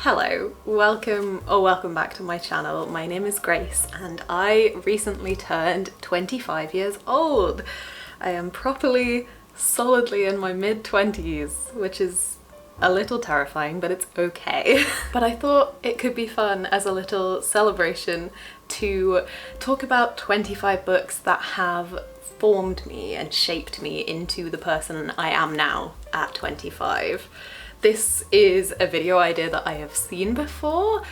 Hello, welcome back to my channel. My name is Grace and I recently turned 25 years old. I am properly, solidly in my mid-20s, which is a little terrifying, but it's okay. But I thought it could be fun as a little celebration to talk about 25 books that have formed me and shaped me into the person I am now at 25. This is a video idea that I have seen before.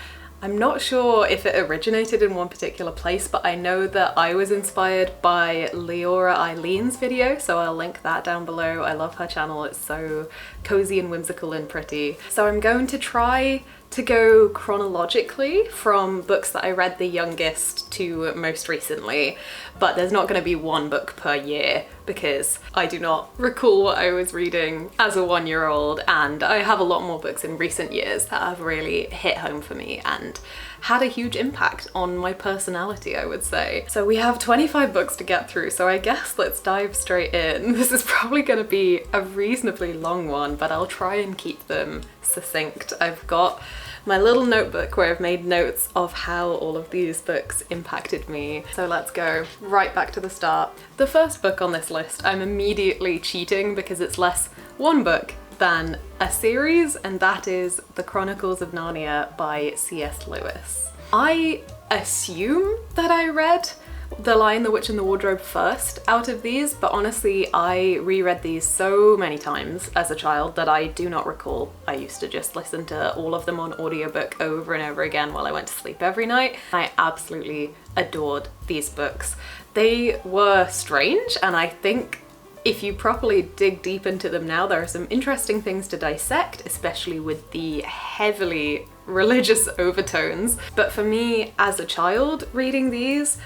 I'm not sure if it originated in one particular place, but I know that I was inspired by Leora Eileen's video, so I'll link that down below. I love her channel, it's so cozy and whimsical and pretty. So I'm going to try to go chronologically from books that I read the youngest to most recently, but there's not going to be one book per year because I do not recall what I was reading as a 1-year-old, and I have a lot more books in recent years that have really hit home for me and had a huge impact on my personality, I would say. So we have 25 books to get through, so I guess let's dive straight in. This is probably going to be a reasonably long one, but I'll try and keep them succinct. I've got my little notebook where I've made notes of how all of these books impacted me. So let's go right back to the start. The first book on this list, I'm immediately cheating because it's less one book than a series, and that is The Chronicles of Narnia by C.S. Lewis. I assume that I read The Lion, the Witch and the Wardrobe first out of these, but honestly I reread these so many times as a child that I do not recall. I used to just listen to all of them on audiobook over and over again while I went to sleep every night. I absolutely adored these books. They were strange, and I think if you properly dig deep into them now, there are some interesting things to dissect, especially with the heavily religious overtones. But for me as a child reading these,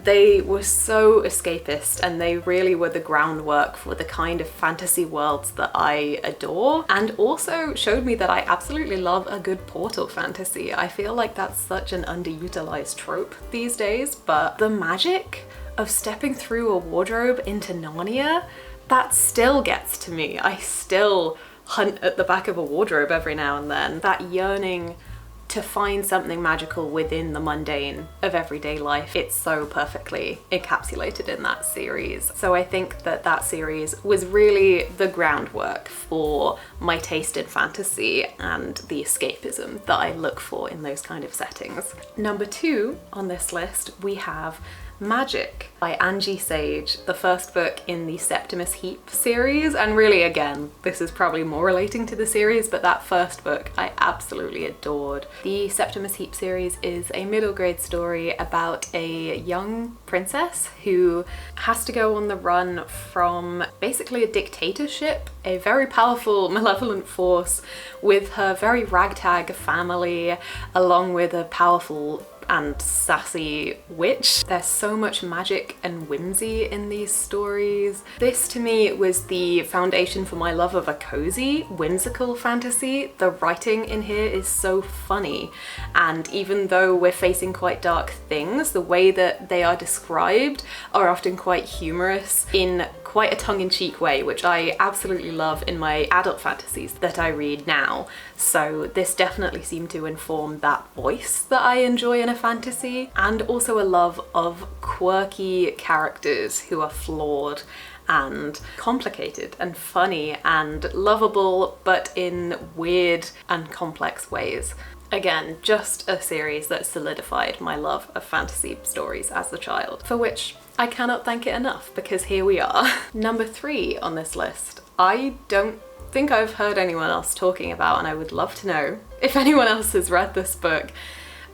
they were so escapist, and they really were the groundwork for the kind of fantasy worlds that I adore, and also showed me that I absolutely love a good portal fantasy. I feel like that's such an underutilized trope these days, but the magic of stepping through a wardrobe into Narnia, that still gets to me. I still hunt at the back of a wardrobe every now and then. That yearning to find something magical within the mundane of everyday life, it's so perfectly encapsulated in that series. So I think that that series was really the groundwork for my taste in fantasy and the escapism that I look for in those kind of settings. Number 2 on this list, we have Magic by Angie Sage, the first book in the Septimus Heap series, and really again this is probably more relating to the series, but that first book I absolutely adored. The Septimus Heap series is a middle grade story about a young princess who has to go on the run from basically a dictatorship, a very powerful malevolent force, with her very ragtag family, along with a powerful and sassy witch. There's so much magic and whimsy in these stories. This to me was the foundation for my love of a cozy, whimsical fantasy. The writing in here is so funny, and even though we're facing quite dark things, the way that they are described are often quite humorous in quite a tongue-in-cheek way, which I absolutely love in my adult fantasies that I read now. So this definitely seemed to inform that voice that I enjoy in a fantasy, and also a love of quirky characters who are flawed and complicated and funny and lovable, but in weird and complex ways. Again, just a series that solidified my love of fantasy stories as a child, for which I cannot thank it enough, because here we are. Number 3 on this list, I don't think I've heard anyone else talking about, and I would love to know if anyone else has read this book,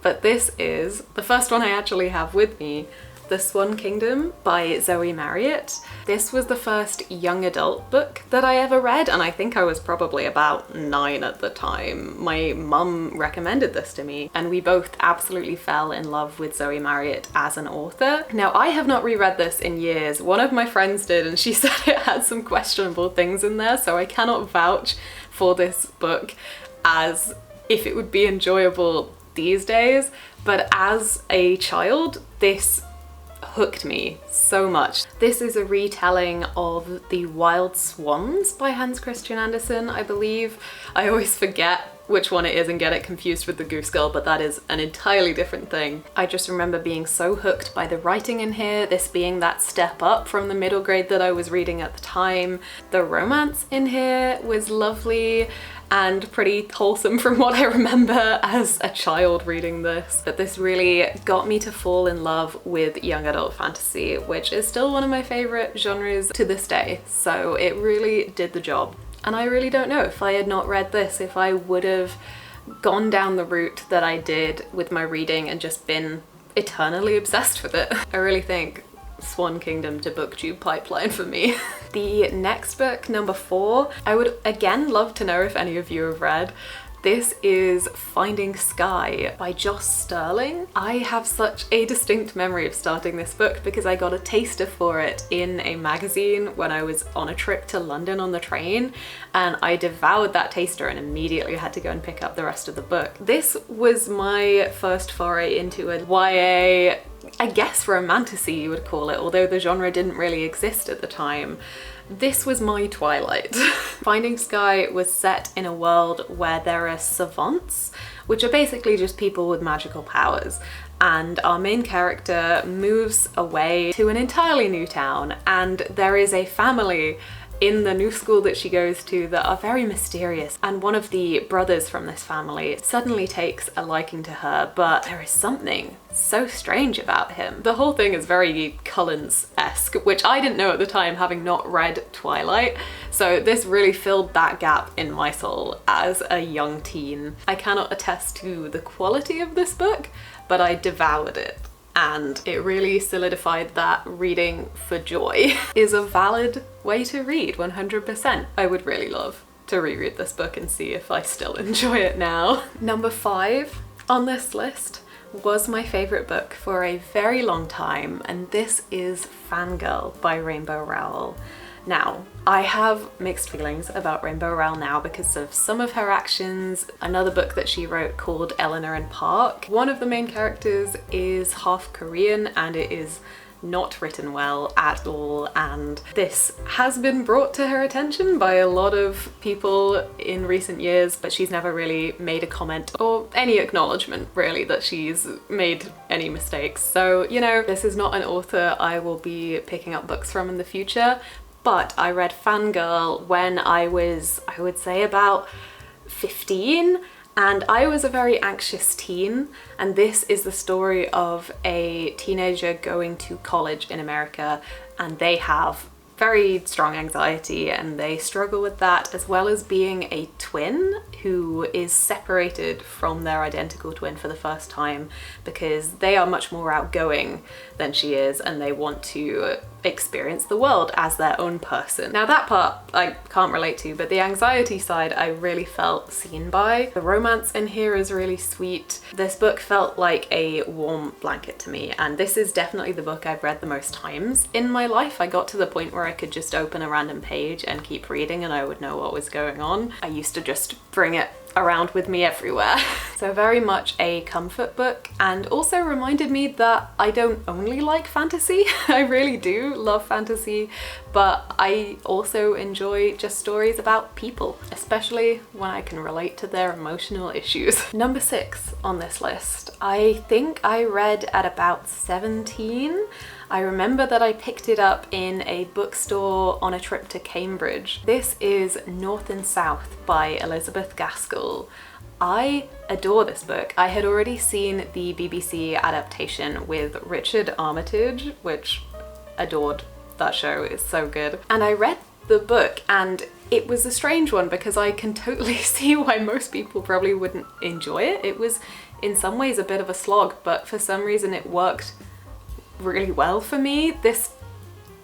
but this is the first one I actually have with me, The Swan Kingdom by Zoe Marriott. This was the first young adult book that I ever read, and I think I was probably about 9 at the time. My mum recommended this to me, and we both absolutely fell in love with Zoe Marriott as an author. Now, I have not reread this in years. One of my friends did, and she said it had some questionable things in there, so I cannot vouch for this book as if it would be enjoyable these days, but as a child, this hooked me so much. This is a retelling of The Wild Swans by Hans Christian Andersen, I believe. I always forget which one it is and get it confused with the Goose Girl, but that is an entirely different thing. I just remember being so hooked by the writing in here, this being that step up from the middle grade that I was reading at the time. The romance in here was lovely and pretty wholesome from what I remember as a child reading this. But this really got me to fall in love with young adult fantasy, which is still one of my favorite genres to this day. So it really did the job. And I really don't know if I had not read this, if I would have gone down the route that I did with my reading and just been eternally obsessed with it. I really think Swan Kingdom to BookTube pipeline for me. The next book, number 4, I would again love to know if any of you have read. This is Finding Sky by Joss Sterling. I have such a distinct memory of starting this book because I got a taster for it in a magazine when I was on a trip to London on the train, and I devoured that taster and immediately had to go and pick up the rest of the book. This was my first foray into a YA, I guess romantasy you would call it, although the genre didn't really exist at the time. This was my Twilight. Finding Sky was set in a world where there are savants, which are basically just people with magical powers. And our main character moves away to an entirely new town, and there is a family in the new school that she goes to that are very mysterious, and one of the brothers from this family suddenly takes a liking to her, but there is something so strange about him. The whole thing is very Cullens-esque, which I didn't know at the time, having not read Twilight, so this really filled that gap in my soul as a young teen. I cannot attest to the quality of this book, but I devoured it. And it really solidified that reading for joy is a valid way to read, 100%. I would really love to reread this book and see if I still enjoy it now. Number 5 on this list was my favorite book for a very long time, and this is Fangirl by Rainbow Rowell. Now, I have mixed feelings about Rainbow Rowell now because of some of her actions. Another book that she wrote called Eleanor and Park. One of the main characters is half Korean and it is not written well at all, and this has been brought to her attention by a lot of people in recent years, but she's never really made a comment or any acknowledgement really that she's made any mistakes. So, you know, this is not an author I will be picking up books from in the future. But I read Fangirl when I was, I would say, about 15, and I was a very anxious teen, and this is the story of a teenager going to college in America, and they have very strong anxiety and they struggle with that, as well as being a twin who is separated from their identical twin for the first time because they are much more outgoing than she is and they want to experience the world as their own person. Now that part I can't relate to, but the anxiety side I really felt seen by. The romance in here is really sweet. This book felt like a warm blanket to me, and this is definitely the book I've read the most times in my life. I got to the point where I could just open a random page and keep reading and I would know what was going on. I used to just bring it around with me everywhere. So very much a comfort book, and also reminded me that I don't only like fantasy. I really do love fantasy, but I also enjoy just stories about people, especially when I can relate to their emotional issues. Number 6 on this list, I think I read at about 17. I remember that I picked it up in a bookstore on a trip to Cambridge. This is North and South by Elizabeth Gaskell. I adore this book. I had already seen the BBC adaptation with Richard Armitage, which adored that show, it's so good. And I read the book and it was a strange one because I can totally see why most people probably wouldn't enjoy it. It was in some ways a bit of a slog, but for some reason it worked really well for me. This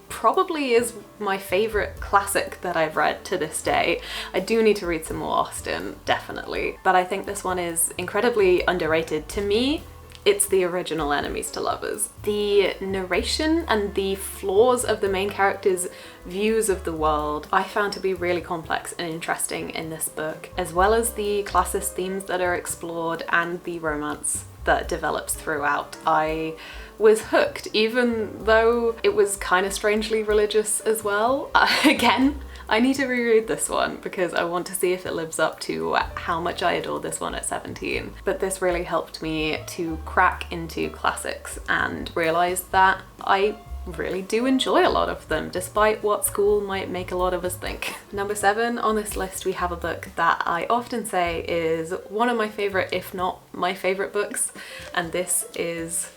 probably is my favorite classic that I've read to this day. I do need to read some more Austen, definitely, but I think this one is incredibly underrated. To me, it's the original enemies to lovers. The narration and the flaws of the main character's views of the world I found to be really complex and interesting in this book, as well as the classist themes that are explored and the romance that develops throughout. I was hooked, even though it was kind of strangely religious as well. Again, I need to reread this one because I want to see if it lives up to how much I adored this one at 17. But this really helped me to crack into classics and realize that I really do enjoy a lot of them, despite what school might make a lot of us think. Number 7 on this list, we have a book that I often say is one of my favorite, if not my favorite books, and this is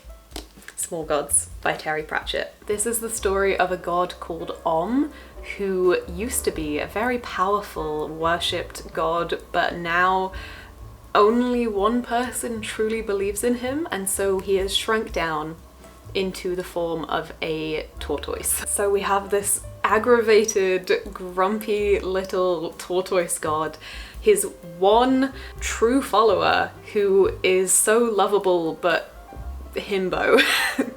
Small Gods by Terry Pratchett. This is the story of a god called who used to be a very powerful, worshipped god, but now only one person truly believes in him, and so he has shrunk down into the form of a tortoise. So we have this aggravated, grumpy little tortoise god, his one true follower who is so lovable but himbo.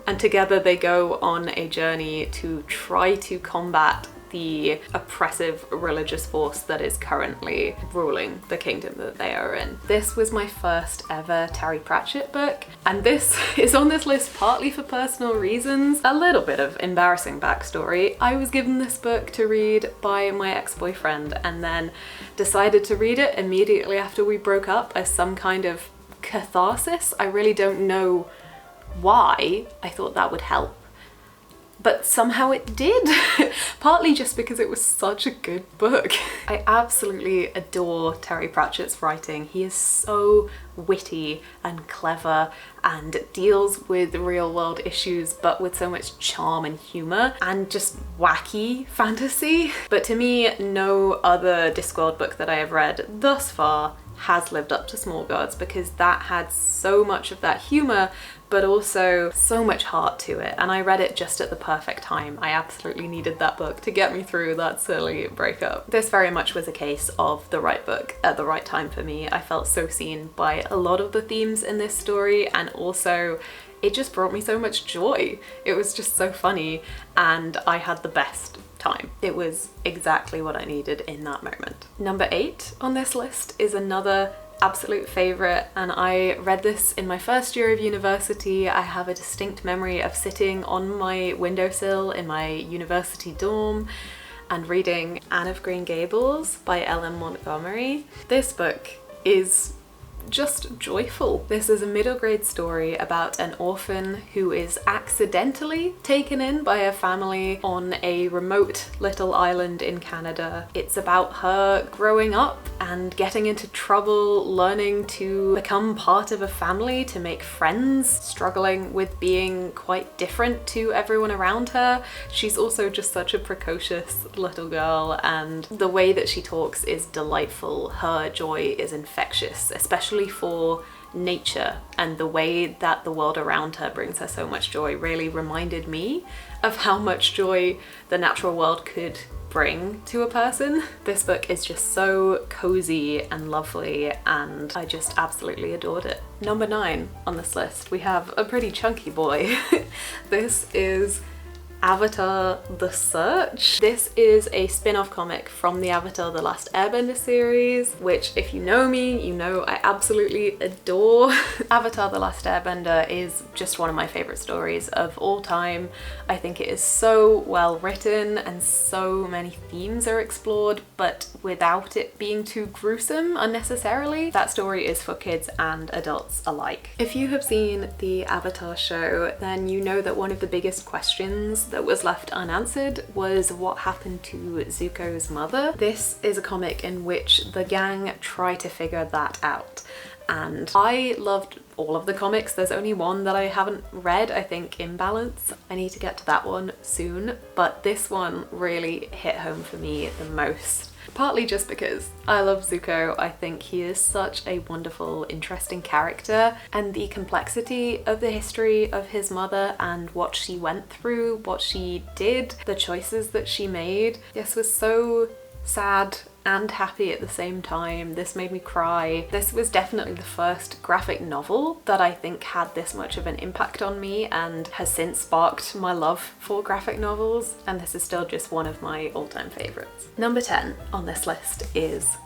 And together they go on a journey to try to combat the oppressive religious force that is currently ruling the kingdom that they are in. This was my first ever Terry Pratchett book, and this is on this list partly for personal reasons. A little bit of embarrassing backstory. I was given this book to read by my ex-boyfriend and then decided to read it immediately after we broke up as some kind of catharsis. I really don't know why I thought that would help, but somehow it did. Partly just because it was such a good book. I absolutely adore Terry Pratchett's writing. He is so witty and clever and deals with real world issues but with so much charm and humour and just wacky fantasy. But to me, no other Discworld book that I have read thus far has lived up to Small Gods, because that had so much of that humour but also so much heart to it, and I read it just at the perfect time. I absolutely needed that book to get me through that silly breakup. This very much was a case of the right book at the right time for me. I felt so seen by a lot of the themes in this story, and also it just brought me so much joy. It was just so funny and I had the best time. It was exactly what I needed in that moment. Number 8 on this list is another absolute favourite, and I read this in my first year of university. I have a distinct memory of sitting on my windowsill in my university dorm and reading Anne of Green Gables by L.M. Montgomery. This book is just joyful. This is a middle grade story about an orphan who is accidentally taken in by a family on a remote little island in Canada. It's about her growing up and getting into trouble, learning to become part of a family, to make friends, struggling with being quite different to everyone around her. She's also just such a precocious little girl, and the way that she talks is delightful. Her joy is infectious, especially for nature, and the way that the world around her brings her so much joy really reminded me of how much joy the natural world could bring to a person. This book is just so cozy and lovely, and I just absolutely adored it. Number 9 on this list, we have a pretty chunky boy. This is Avatar: The Search. This is a spin-off comic from the Avatar: The Last Airbender series, which, if you know me, you know I absolutely adore. Avatar: The Last Airbender is just one of my favorite stories of all time. I think it is so well written and so many themes are explored, but without it being too gruesome unnecessarily. That story is for kids and adults alike. If you have seen the Avatar show, then you know that one of the biggest questions that was left unanswered was what happened to Zuko's mother. This is a comic in which the gang try to figure that out, and I loved all of the comics. There's only one that I haven't read, I think Imbalance. I need to get to that one soon, but this one really hit home for me the most. Partly just because I love Zuko. I think he is such a wonderful, interesting character, and the complexity of the history of his mother and what she went through, what she did, the choices that she made. This was so sad and happy at the same time. This made me cry. This was definitely the first graphic novel that I think had this much of an impact on me, and has since sparked my love for graphic novels, and this is still just one of my all-time favorites. Number 10 on this list is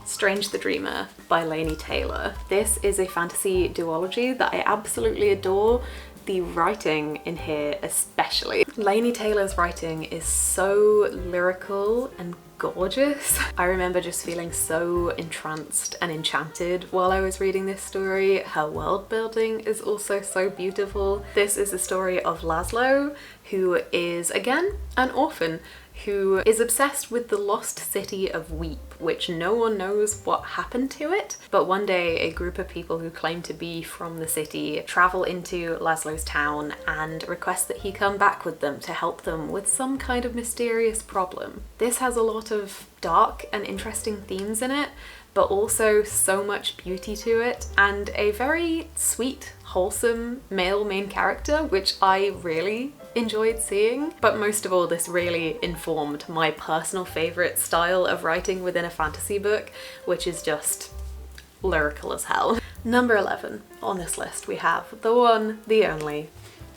Strange the Dreamer by Laini Taylor. This is a fantasy duology that I absolutely adore. The writing in here especially. Laini Taylor's writing is so lyrical and gorgeous. I remember just feeling so entranced and enchanted while I was reading this story. Her world building is also so beautiful. This is the story of Laszlo, who is, again, an orphan who is obsessed with the lost city of Weep, which no one knows what happened to it. But one day a group of people who claim to be from the city travel into Laszlo's town and request that he come back with them to help them with some kind of mysterious problem. This has a lot of dark and interesting themes in it, but also so much beauty to it, and a very sweet, wholesome male main character, which I really enjoyed seeing. But most of all, this really informed my personal favourite style of writing within a fantasy book, which is just lyrical as hell. Number 11 on this list, we have the one, the only,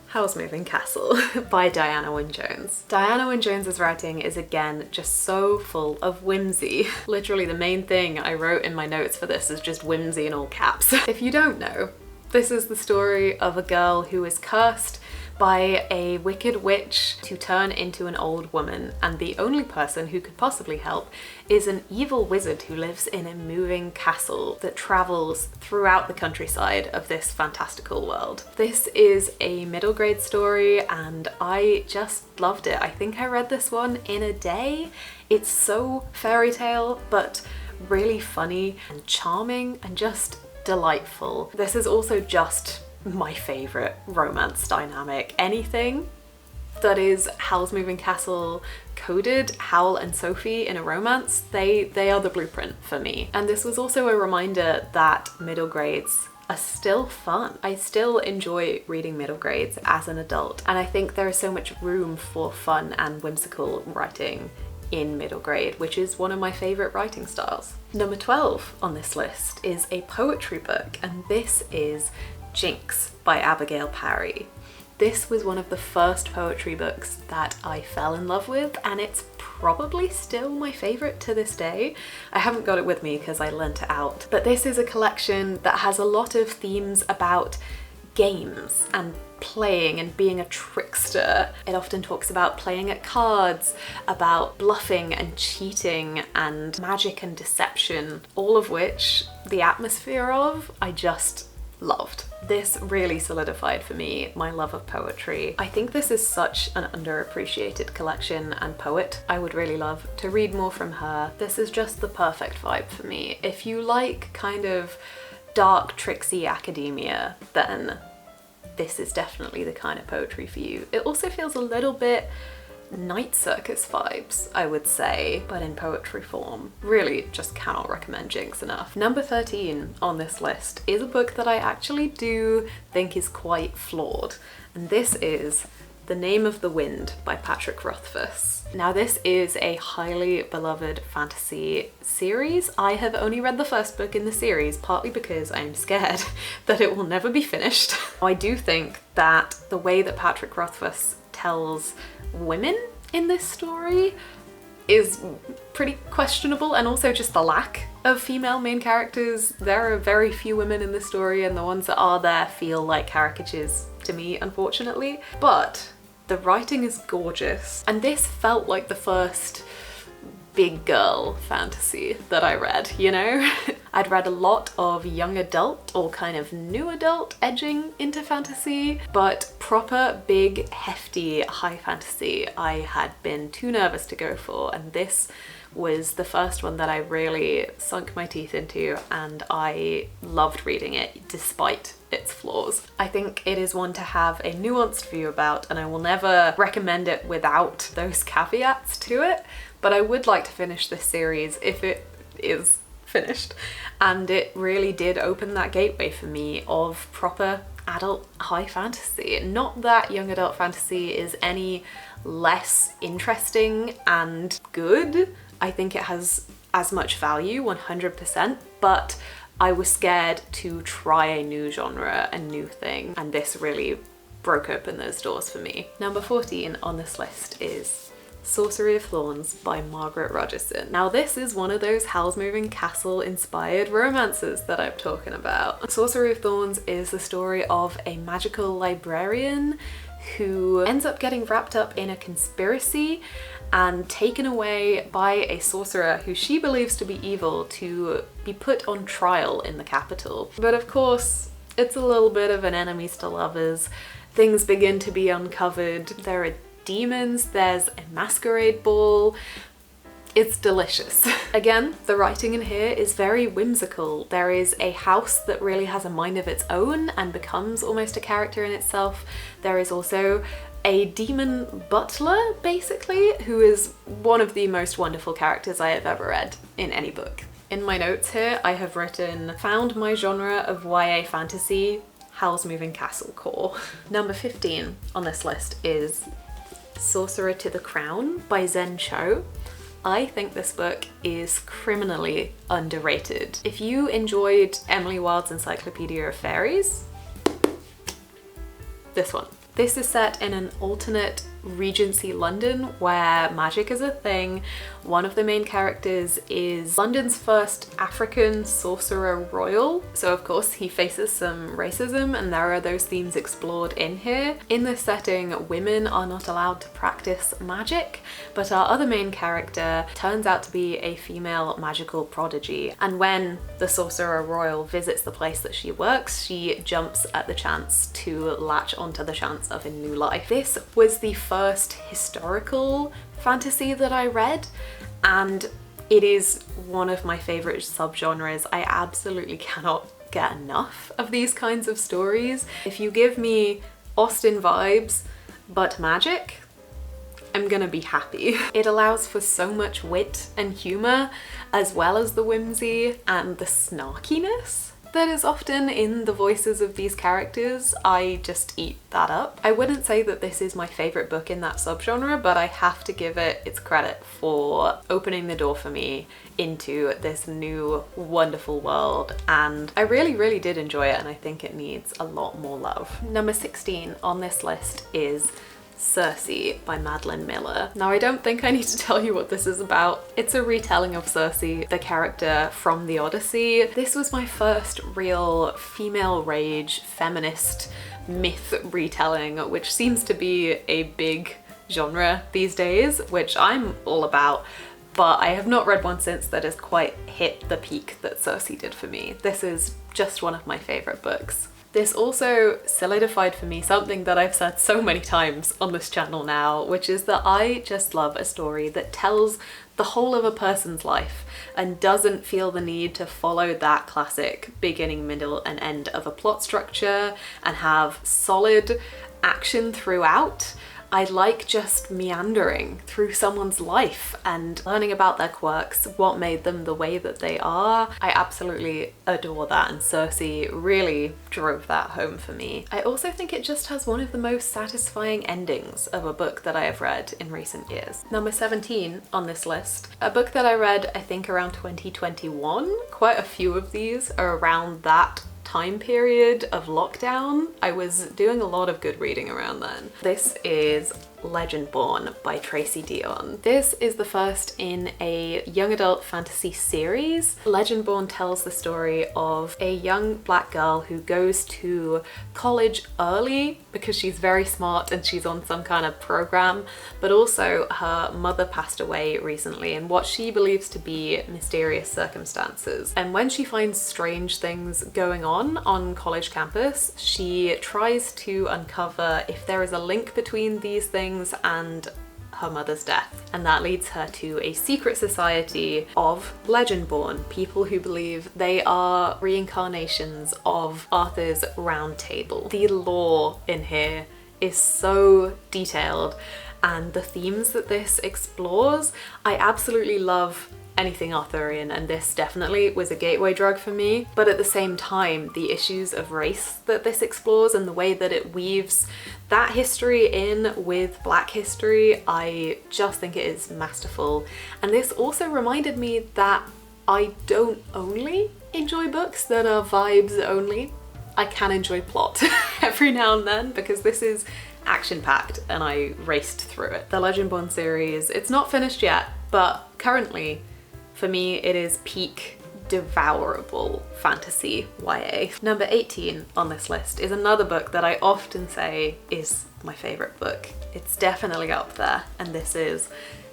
Howl's Moving Castle by Diana Wynne Jones. Diana Wynne Jones's writing is again just so full of whimsy. Literally the main thing I wrote in my notes for this is just whimsy in all caps. If you don't know, this is the story of a girl who is cursed by a wicked witch to turn into an old woman, and the only person who could possibly help is an evil wizard who lives in a moving castle that travels throughout the countryside of this fantastical world. This is a middle grade story and I just loved it. I think I read this one in a day. It's so fairy tale, but really funny and charming and just delightful. This is also just my favourite romance dynamic. Anything that is Howl's Moving Castle coded, Howl and Sophie in a romance, they are the blueprint for me. And this was also a reminder that middle grades are still fun. I still enjoy reading middle grades as an adult, and I think there is so much room for fun and whimsical writing in middle grade, which is one of my favourite writing styles. Number 12 on this list is a poetry book, and this is Jinx by Abigail Parry. This was one of the first poetry books that I fell in love with, and it's probably still my favourite to this day. I haven't got it with me because I lent it out, but this is a collection that has a lot of themes about games and playing and being a trickster. It often talks about playing at cards, about bluffing and cheating and magic and deception, all of which the atmosphere of I just loved. This really solidified for me my love of poetry. I think this is such an underappreciated collection and poet. I would really love to read more from her. This is just the perfect vibe for me. If you like kind of dark, tricksy academia, then this is definitely the kind of poetry for you. It also feels a little bit Night Circus vibes, I would say, but in poetry form. Really just cannot recommend Jinx enough. Number 13 on this list is a book that I actually do think is quite flawed, and this is The Name of the Wind by Patrick Rothfuss. Now this is a highly beloved fantasy series. I have only read the first book in the series, partly because I'm scared that it will never be finished. I do think that the way that Patrick Rothfuss tells women in this story is pretty questionable, and also just the lack of female main characters. There are very few women in this story, and the ones that are there feel like caricatures to me, unfortunately. But the writing is gorgeous, and this felt like the first big girl fantasy that I read, you know? I'd read a lot of young adult or kind of new adult edging into fantasy, but proper big hefty high fantasy I had been too nervous to go for, and this was the first one that I really sunk my teeth into, and I loved reading it despite its flaws. I think it is one to have a nuanced view about, and I will never recommend it without those caveats to it, but I would like to finish this series if it is finished. And it really did open that gateway for me of proper adult high fantasy. Not that young adult fantasy is any less interesting and good. I think it has as much value, 100%, but I was scared to try a new genre, a new thing, and this really broke open those doors for me. Number 14 on this list is Sorcery of Thorns by Margaret Rogerson. Now this is one of those Howl's Moving Castle inspired romances that I'm talking about. Sorcery of Thorns is the story of a magical librarian who ends up getting wrapped up in a conspiracy and taken away by a sorcerer who she believes to be evil to be put on trial in the capital. But of course, it's a little bit of an enemies to lovers. Things begin to be uncovered. There are demons, there's a masquerade ball. It's delicious. Again, the writing in here is very whimsical. There is a house that really has a mind of its own and becomes almost a character in itself. There is also a demon butler, basically, who is one of the most wonderful characters I have ever read in any book. In my notes here, I have written, found my genre of YA fantasy, Howl's Moving Castle core. Number 15 on this list is Sorcerer to the Crown by Zen Cho. I think this book is criminally underrated. If you enjoyed Emily Wilde's Encyclopedia of Fairies, this one. This is set in an alternate Regency London where magic is a thing. One of the main characters is London's first African sorcerer royal. So of course he faces some racism, and there are those themes explored in here. In this setting, women are not allowed to practice magic, but our other main character turns out to be a female magical prodigy. And when the sorcerer royal visits the place that she works, she jumps at the chance to latch onto the chance of a new life. This was the first historical fantasy that I read, and it is one of my favorite subgenres. I absolutely cannot get enough of these kinds of stories. If you give me Austen vibes but magic, I'm gonna be happy. It allows for so much wit and humor, as well as the whimsy and the snarkiness that is often in the voices of these characters. I just eat that up. I wouldn't say that this is my favorite book in that subgenre, but I have to give it its credit for opening the door for me into this new wonderful world, and I really did enjoy it, and I think it needs a lot more love. Number 16 on this list is Circe by Madeline Miller. Now, I don't think I need to tell you what this is about. It's a retelling of Circe, the character from the Odyssey. This was my first real female rage feminist myth retelling, which seems to be a big genre these days, which I'm all about, but I have not read one since that has quite hit the peak that Circe did for me. This is just one of my favorite books. This also solidified for me something that I've said so many times on this channel now, which is that I just love a story that tells the whole of a person's life and doesn't feel the need to follow that classic beginning, middle, and end of a plot structure and have solid action throughout. I like just meandering through someone's life and learning about their quirks, what made them the way that they are. I absolutely adore that, and Circe really drove that home for me. I also think it just has one of the most satisfying endings of a book that I have read in recent years. Number 17 on this list, a book that I read I think around 2021. Quite a few of these are around that time period of lockdown. I was doing a lot of good reading around then. This is Legendborn by Tracy Dion. This is the first in a young adult fantasy series. Legendborn tells the story of a young black girl who goes to college early because she's very smart and she's on some kind of program, but also her mother passed away recently in what she believes to be mysterious circumstances. And when she finds strange things going on college campus, she tries to uncover if there is a link between these things and her mother's death. And that leads her to a secret society of Legendborn, people who believe they are reincarnations of Arthur's Round Table. The lore in here is so detailed, and the themes that this explores, I absolutely love anything Arthurian, and this definitely was a gateway drug for me. But at the same time, the issues of race that this explores and the way that it weaves that history in with Black history, I just think it is masterful. And this also reminded me that I don't only enjoy books that are vibes only. I can enjoy plot every now and then, because this is action-packed and I raced through it. The Legendborn series, it's not finished yet, but currently for me it is peak devourable fantasy YA. Number 18 on this list is another book that I often say is my favourite book. It's definitely up there, and this is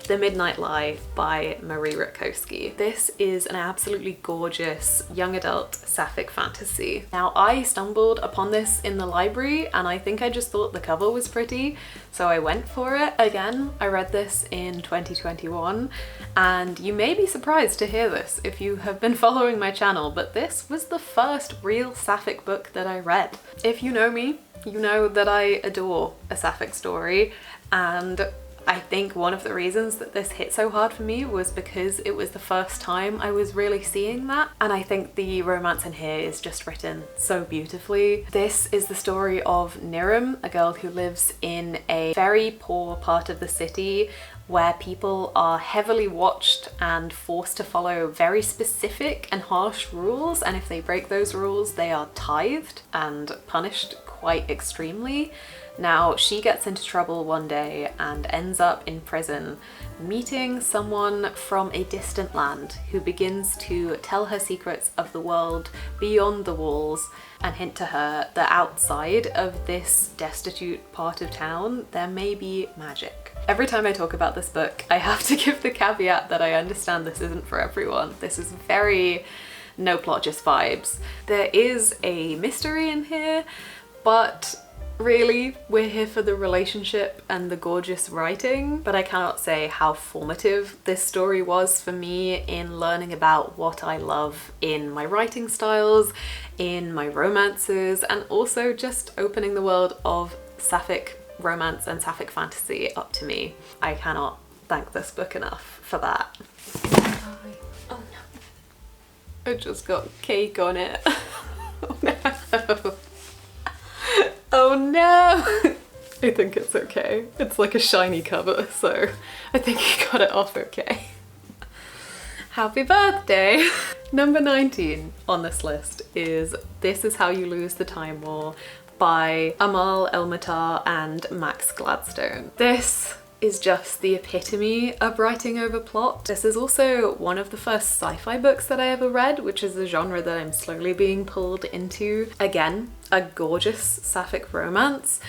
The Midnight Lie by Marie Rutkowski. This is an absolutely gorgeous young adult sapphic fantasy. Now, I stumbled upon this in the library and I think I just thought the cover was pretty, so I went for it. Again, I read this in 2021, and you may be surprised to hear this if you have been following my channel, but this was the first real sapphic book that I read. If you know me, you know that I adore a sapphic story, and I think one of the reasons that this hit so hard for me was because it was the first time I was really seeing that, and I think the romance in here is just written so beautifully. This is the story of Niram, a girl who lives in a very poor part of the city where people are heavily watched and forced to follow very specific and harsh rules, and if they break those rules they are tithed and punished quite extremely. Now, she gets into trouble one day and ends up in prison, meeting someone from a distant land who begins to tell her secrets of the world beyond the walls and hint to her that outside of this destitute part of town there may be magic. Every time I talk about this book, I have to give the caveat that I understand this isn't for everyone. This is very no plot, just vibes. There is a mystery in here, but really, we're here for the relationship and the gorgeous writing, but I cannot say how formative this story was for me in learning about what I love in my writing styles, in my romances, and also just opening the world of sapphic romance and sapphic fantasy up to me. I cannot thank this book enough for that. Oh no. It just got cake on it. Oh no. Oh no! I think it's okay. It's like a shiny cover, so I think he got it off okay. Happy birthday! Number 19 on this list is This Is How You Lose the Time War by Amal El-Matar and Max Gladstone. This is just the epitome of writing over plot. This is also one of the first sci-fi books that I ever read, which is a genre that I'm slowly being pulled into. Again, a gorgeous sapphic romance,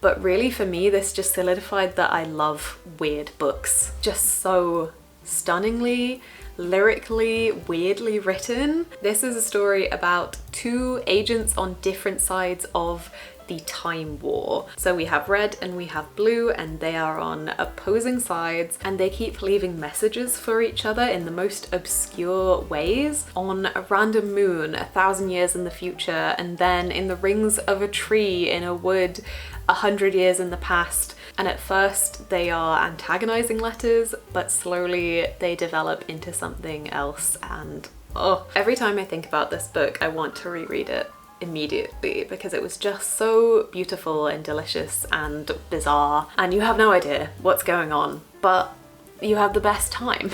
but really for me this just solidified that I love weird books. Just so stunningly, lyrically, weirdly written. This is a story about two agents on different sides of the Time War. So we have red and we have blue, and they are on opposing sides, and they keep leaving messages for each other in the most obscure ways on a random moon 1,000 years in the future, and then in the rings of a tree in a wood 100 years in the past. And at first they are antagonizing letters, but slowly they develop into something else, and oh, every time I think about this book I want to reread it immediately because it was just so beautiful and delicious and bizarre, and you have no idea what's going on, but you have the best time.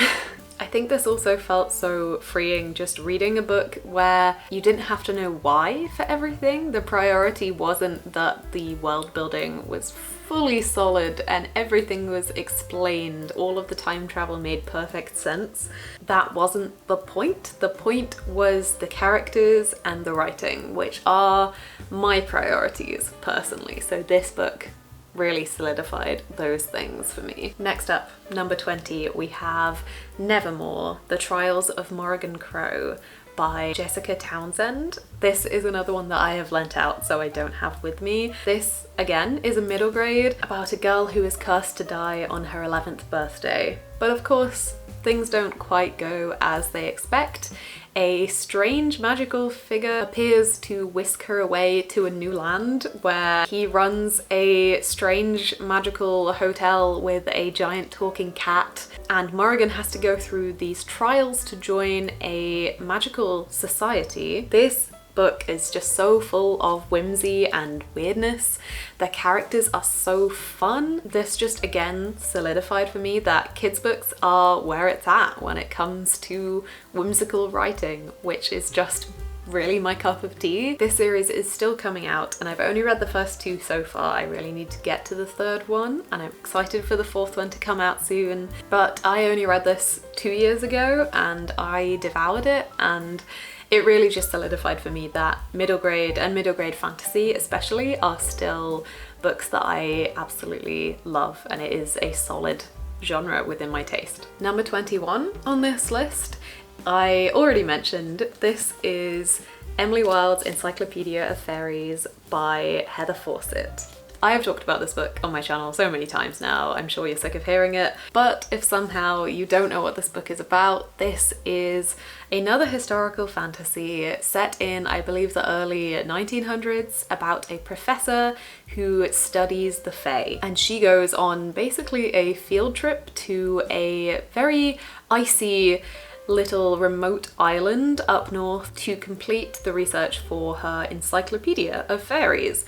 I think this also felt so freeing, just reading a book where you didn't have to know why for everything. The priority wasn't that the world building was fully solid and everything was explained, all of the time travel made perfect sense. That wasn't the point. The point was the characters and the writing, which are my priorities personally. So this book really solidified those things for me. Next up, number 20, we have Nevermore, The Trials of Morrigan Crow by Jessica Townsend. This is another one that I have lent out, so I don't have with me. This, again, is a middle grade about a girl who is cursed to die on her 11th birthday. But of course, things don't quite go as they expect. A strange magical figure appears to whisk her away to a new land where he runs a strange magical hotel with a giant talking cat, and Morrigan has to go through these trials to join a magical society. This book is just so full of whimsy and weirdness. The characters are so fun. This just again solidified for me that kids books are where it's at when it comes to whimsical writing, which is just really my cup of tea. This series is still coming out and I've only read the first two so far. I really need to get to the third one and I'm excited for the fourth one to come out soon. But I only read this 2 years ago and I devoured it, and it really just solidified for me that middle grade and middle grade fantasy especially are still books that I absolutely love, and it is a solid genre within my taste. Number 21 on this list, I already mentioned, this is Emily Wilde's Encyclopedia of Fairies by Heather Fawcett. I have talked about this book on my channel so many times now, I'm sure you're sick of hearing it, but if somehow you don't know what this book is about, this is another historical fantasy set in, I believe, the early 1900s about a professor who studies the Fae, and she goes on basically a field trip to a very icy little remote island up north to complete the research for her Encyclopedia of Fairies.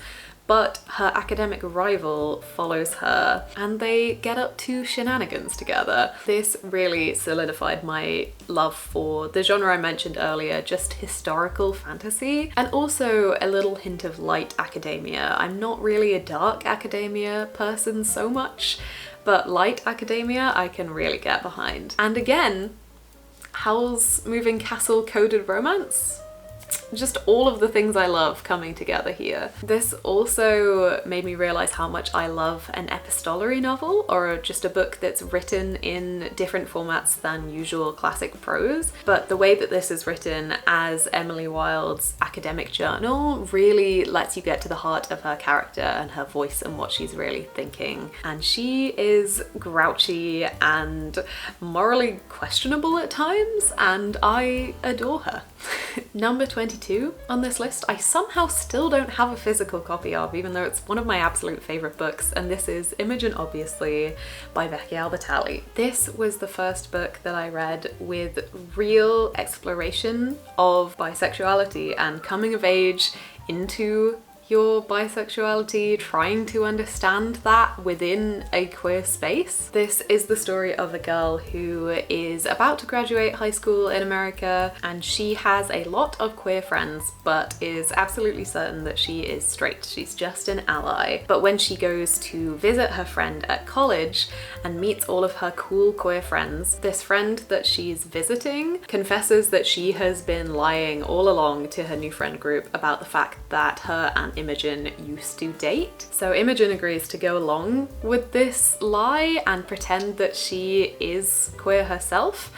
But her academic rival follows her and they get up to shenanigans together. This really solidified my love for the genre I mentioned earlier, just historical fantasy, and also a little hint of light academia. I'm not really a dark academia person so much, but light academia I can really get behind. And again, Howl's Moving Castle coded romance? Just all of the things I love coming together here. This also made me realize how much I love an epistolary novel, or just a book that's written in different formats than usual classic prose. But the way that this is written as Emily Wilde's academic journal really lets you get to the heart of her character and her voice and what she's really thinking. And she is grouchy and morally questionable at times, and I adore her. Number 22 on this list, I somehow still don't have a physical copy of, even though it's one of my absolute favourite books, and this is Imogen Obviously by Becky Albertalli. This was the first book that I read with real exploration of bisexuality and coming of age into your bisexuality, trying to understand that within a queer space. This is the story of a girl who is about to graduate high school in America, and she has a lot of queer friends but is absolutely certain that she is straight. She's just an ally. But when she goes to visit her friend at college and meets all of her cool queer friends, this friend that she's visiting confesses that she has been lying all along to her new friend group about the fact that her and Imogen used to date. So Imogen agrees to go along with this lie and pretend that she is queer herself,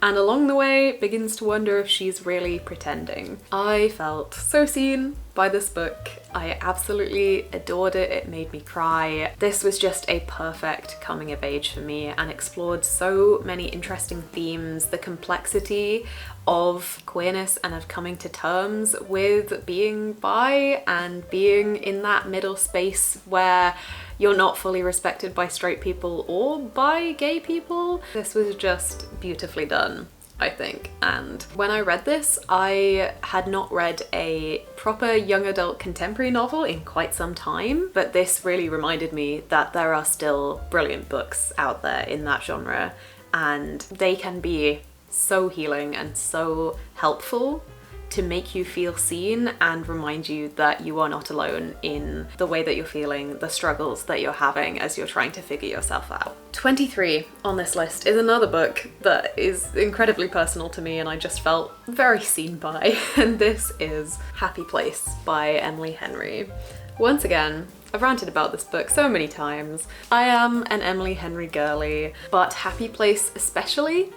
and along the way begins to wonder if she's really pretending. I felt so seen by this book. I absolutely adored it. It made me cry. This was just a perfect coming of age for me and explored so many interesting themes, the complexity of queerness and of coming to terms with being bi and being in that middle space where you're not fully respected by straight people or by gay people. This was just beautifully done, I think. And when I read this, I had not read a proper young adult contemporary novel in quite some time, but this really reminded me that there are still brilliant books out there in that genre, and they can be so healing and so helpful to make you feel seen and remind you that you are not alone in the way that you're feeling, the struggles that you're having as you're trying to figure yourself out. 23 on this list is another book that is incredibly personal to me and I just felt very seen by, and this is Happy Place by Emily Henry. Once again, I've ranted about this book so many times. I am an Emily Henry girly, but Happy Place especially,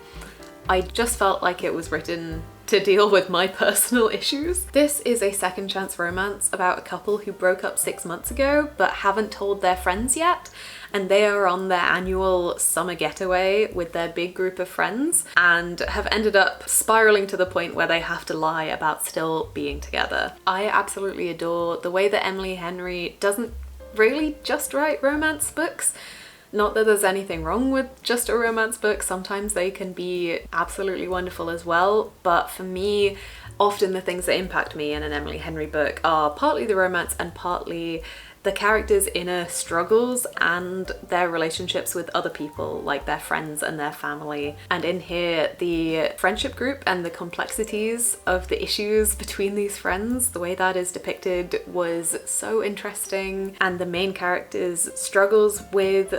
I just felt like it was written to deal with my personal issues. This is a second chance romance about a couple who broke up 6 months ago but haven't told their friends yet, and they are on their annual summer getaway with their big group of friends and have ended up spiraling to the point where they have to lie about still being together. I absolutely adore the way that Emily Henry doesn't really just write romance books. Not that there's anything wrong with just a romance book, sometimes they can be absolutely wonderful as well, but for me, often the things that impact me in an Emily Henry book are partly the romance and partly the characters' inner struggles and their relationships with other people, like their friends and their family. And in here, the friendship group and the complexities of the issues between these friends, the way that is depicted was so interesting, and the main character's struggles with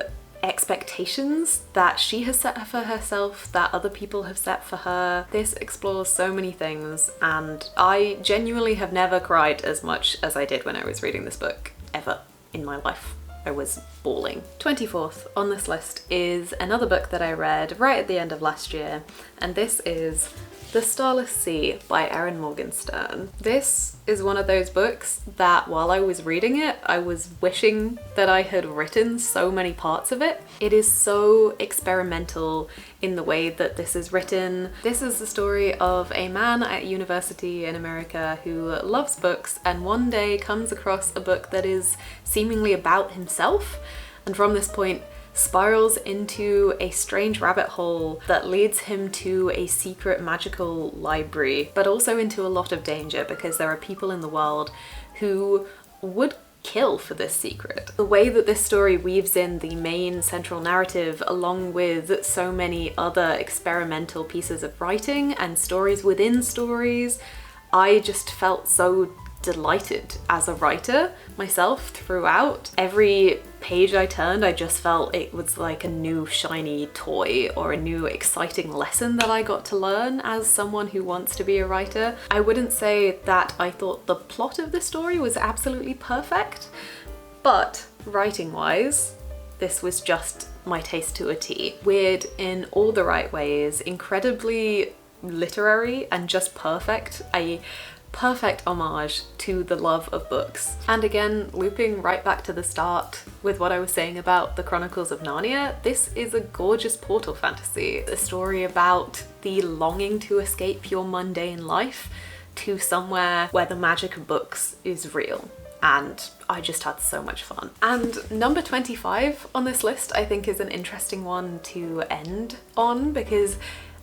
expectations that she has set for herself, that other people have set for her. This explores so many things, and I genuinely have never cried as much as I did when I was reading this book, ever in my life. I was bawling. 24th on this list is another book that I read right at the end of last year, and this is The Starless Sea by Erin Morgenstern. This is one of those books that while I was reading it, I was wishing that I had written so many parts of it. It is so experimental in the way that this is written. This is the story of a man at university in America who loves books and one day comes across a book that is seemingly about himself, and from this point spirals into a strange rabbit hole that leads him to a secret magical library, but also into a lot of danger because there are people in the world who would kill for this secret. The way that this story weaves in the main central narrative along with so many other experimental pieces of writing and stories within stories, I just felt so delighted as a writer myself throughout. Every page I turned, I just felt it was like a new shiny toy or a new exciting lesson that I got to learn as someone who wants to be a writer. I wouldn't say that I thought the plot of the story was absolutely perfect, but writing-wise, this was just my taste to a T. Weird in all the right ways, incredibly literary and just perfect. A perfect homage to the love of books. And again, looping right back to the start with what I was saying about the Chronicles of Narnia, this is a gorgeous portal fantasy. A story about the longing to escape your mundane life to somewhere where the magic of books is real. And I just had so much fun. And number 25 on this list I think is an interesting one to end on because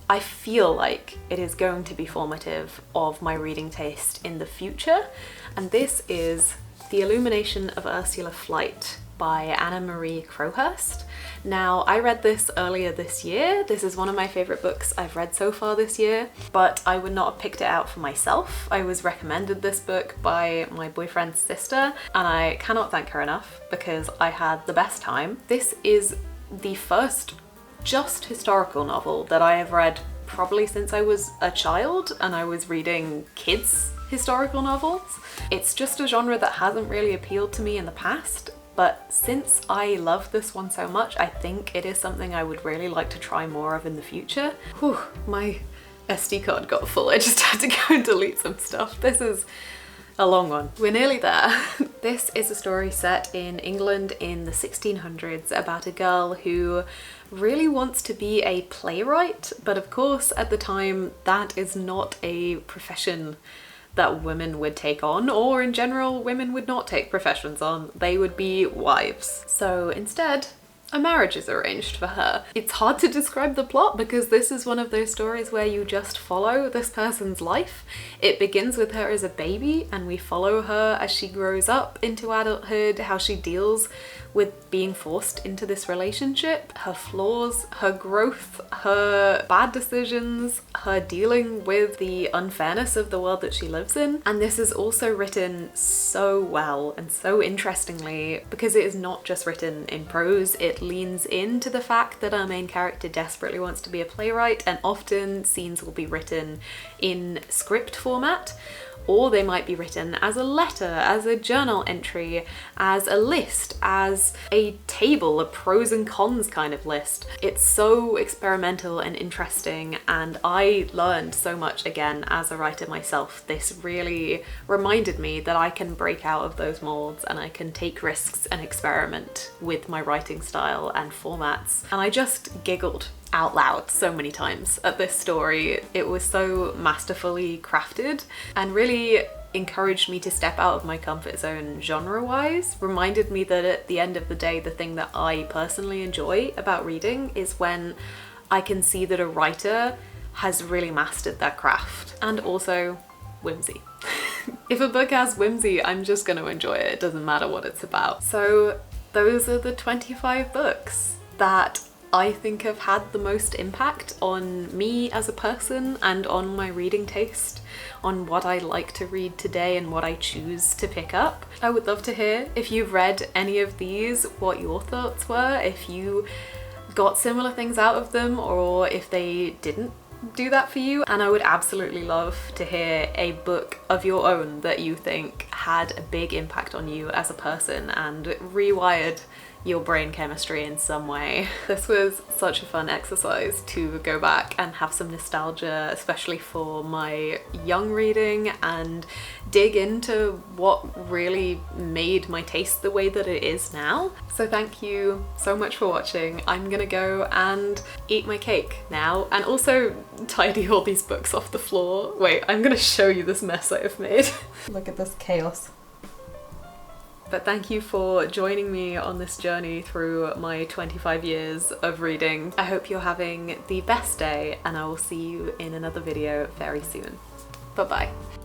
I feel like it is going to be formative of my reading taste in the future, and this is The Illumination of Ursula Flight by Anna Marie Crowhurst. Now, I read this earlier this year. This is one of my favourite books I've read so far this year, but I would not have picked it out for myself. I was recommended this book by my boyfriend's sister, and I cannot thank her enough because I had the best time. This is the first just historical novel that I have read probably since I was a child and I was reading kids' historical novels. It's just a genre that hasn't really appealed to me in the past, but since I love this one so much, I think it is something I would really like to try more of in the future. Whew, my SD card got full. I just had to go and delete some stuff. This is a long one. We're nearly there. This is a story set in England in the 1600s about a girl who really wants to be a playwright, but of course at the time that is not a profession that women would take on, or in general women would not take professions on. They would be wives. So instead, a marriage is arranged for her. It's hard to describe the plot because this is one of those stories where you just follow this person's life. It begins with her as a baby and we follow her as she grows up into adulthood, how she deals with being forced into this relationship, her flaws, her growth, her bad decisions, her dealing with the unfairness of the world that she lives in. And this is also written so well and so interestingly because it is not just written in prose. It leans into the fact that our main character desperately wants to be a playwright, and often scenes will be written in script format, or they might be written as a letter, as a journal entry, as a list, as a table, a pros and cons kind of list. It's so experimental and interesting, and I learned so much again as a writer myself. This really reminded me that I can break out of those molds and I can take risks and experiment with my writing style and formats. And I just giggled out loud so many times at this story. It was so masterfully crafted and really encouraged me to step out of my comfort zone genre-wise, reminded me that at the end of the day, the thing that I personally enjoy about reading is when I can see that a writer has really mastered their craft. And also whimsy. If a book has whimsy, I'm just going to enjoy it. It doesn't matter what it's about. So those are the 25 books that I think have had the most impact on me as a person and on my reading taste, on what I like to read today and what I choose to pick up. I would love to hear if you've read any of these, what your thoughts were, if you got similar things out of them or if they didn't do that for you. And I would absolutely love to hear a book of your own that you think had a big impact on you as a person and rewired your brain chemistry in some way. This was such a fun exercise to go back and have some nostalgia, especially for my young reading, and dig into what really made my taste the way that it is now. So thank you so much for watching. I'm gonna go and eat my cake now and also tidy all these books off the floor. Wait, I'm gonna show you this mess I have made. Look at this chaos. But thank you for joining me on this journey through my 25 years of reading. I hope you're having the best day, and I will see you in another video very soon. Bye bye.